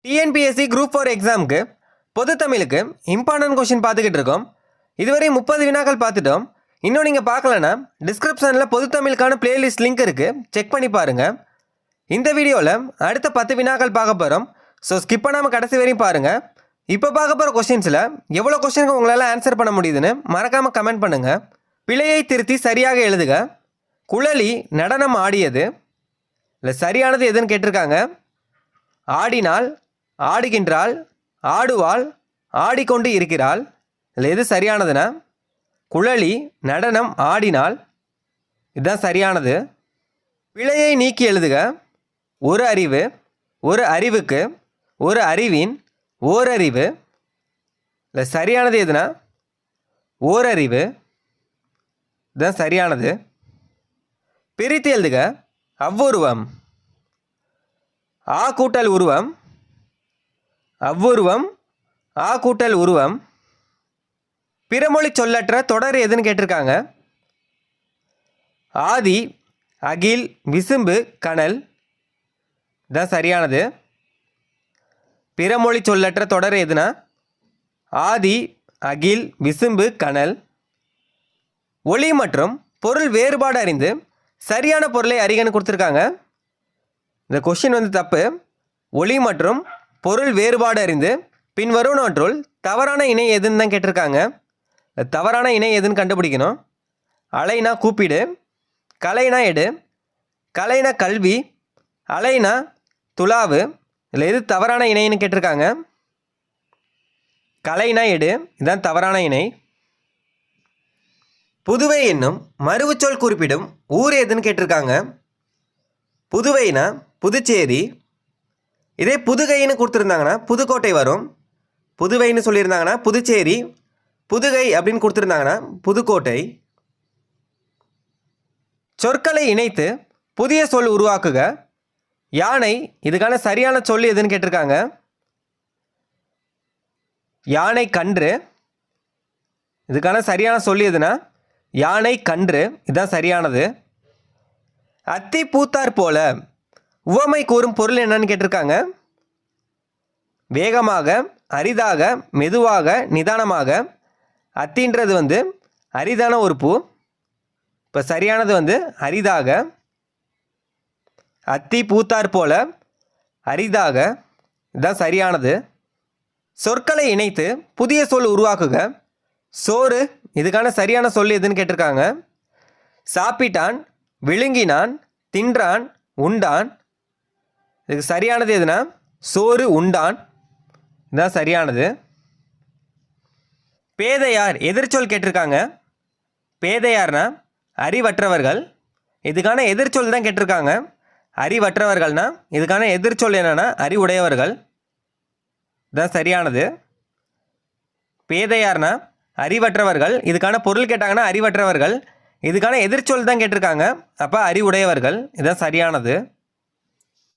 TNPSC group 4 எக்ஸாமுக்கு பொது தமிழுக்கு இம்பார்ட்டன்ட் கொஷின் பார்த்துக்கிட்டு இருக்கோம். இதுவரை 30 வினாக்கள் பார்த்துட்டோம். இன்னும் நீங்கள் பார்க்கலன்னா டிஸ்கிரிப்ஷனில் பொது தமிழுக்கான பிளேலிஸ்ட் லிங்க் இருக்குது, செக் பண்ணி பாருங்கள். இந்த வீடியோவில் அடுத்த 10 வினாக்கள் பார்க்க போகிறோம். ஸோ ஸ்கிப் பண்ணாமல் கடைசி வரையும் பாருங்கள். இப்போ பார்க்க போகிற கொஷின்ஸில் எவ்வளோ கொஷினுக்கு உங்களால் ஆன்சர் பண்ண முடியுதுன்னு மறக்காமல் கமெண்ட் பண்ணுங்கள். பிழையை திருத்தி சரியாக எழுதுக. குழலி நடனம் ஆடியது. இல்லை சரியானது எதுன்னு கேட்டிருக்காங்க. ஆடினாள், ஆடுகின்றாள், ஆடுவாள், ஆடிக்கொண்டு இருக்கிறாள். இல்லை எது சரியானதுன்னா குழலி நடனம் ஆடினாள், இதுதான் சரியானது. பிழையை நீக்கி எழுதுக. ஒரு அறிவு, ஒரு அறிவுக்கு, ஒரு அறிவின், ஓரறிவு. இல்லை சரியானது எதுனா ஓரறிவு, இதுதான் சரியானது. பிரித்து எழுதுக. அவ்வுருவம், ஆ கூட்டல் உருவம், அவ்வுருவம், ஆ கூட்டல் உருவம். பிறமொழி சொல்லற்ற தொடர் எதுன்னு கேட்டிருக்காங்க. ஆதி, அகில், விசும்பு, கனல், இதுதான் சரியானது. பிறமொழி சொல்லற்ற தொடர் எதுனா ஆதி, அகில், விசும்பு, கனல். ஒளி மற்றும் பொருள் வேறுபாடு அறிந்து சரியான பொருளை அறிகன்னு கொடுத்துருக்காங்க. இந்த கொஷின் தப்பு. ஒளி மற்றும் பொருள் வேறுபாடு அறிந்து பின்வருவனவற்றுள் தவறான இணை எதுன்னு தான் கேட்டிருக்காங்க. தவறான இணை எதுன்னு கண்டுபிடிக்கணும். அலைனா கூப்பிடு, கலைனா எடு, கலைனா கல்வி, அலைனா துலாவு. இதில் எது தவறான இணைன்னு கேட்டிருக்காங்க. கலைனா எடு, இதுதான் தவறான இணை. புதுவை என்னும் மறுவுச்சொல் குறிப்பிடும் ஊர் எதுன்னு கேட்டிருக்காங்க. புதுவைனா புதுச்சேரி. இதே புதுகைன்னு கொடுத்துருந்தாங்கன்னா புதுக்கோட்டை வரும். புதுவைன்னு சொல்லியிருந்தாங்கன்னா புதுச்சேரி, புதுகை அப்படின்னு கொடுத்துருந்தாங்கன்னா புதுக்கோட்டை. சொற்களை இணைத்து புதிய சொல் உருவாக்குக. யானை, இதுக்கான சரியான சொல் எதுன்னு கேட்டிருக்காங்க. யானை கன்று, இதுக்கான சரியான சொல் எதுனா யானை கன்று, இதுதான் சரியானது. அத்தி பூத்தார் போல உவமை கூறும் பொருள் என்னன்னு கேட்டிருக்காங்க. வேகமாக, அரிதாக, மெதுவாக, நிதானமாக. அத்தின்றது அரிதான ஒரு பூ. இப்போ சரியானது அரிதாக. அத்தி பூத்தார் போல அரிதாக, இதுதான் சரியானது. சொற்களை இணைத்து புதிய சொல் உருவாக்குக. சோறு, இதுக்கான சரியான சொல் எதுன்னு கேட்டிருக்காங்க. சாப்பிட்டான், விழுங்கினான், தின்றான், உண்டான். இதுக்கு சரியானது எதுனா சோறு உண்டான், இதுதான் சரியானது. பேதையார் எதிர்ச்சொல் கேட்டிருக்காங்க. பேதையார்னா அறிவற்றவர்கள். இதுக்கான எதிர்ச்சொல் தான் கேட்டிருக்காங்க. அறிவற்றவர்கள்னா இதுக்கான எதிர்ச்சொல் என்னன்னா அறிவுடையவர்கள், இதுதான் சரியானது. பேதையார்னா அறிவற்றவர்கள். இதுக்கான பொருள் கேட்டாங்கன்னா அறிவற்றவர்கள். இதுக்கான எதிர்ச்சொல் தான் கேட்டிருக்காங்க. அப்போ அறிவுடையவர்கள், இதுதான் சரியானது.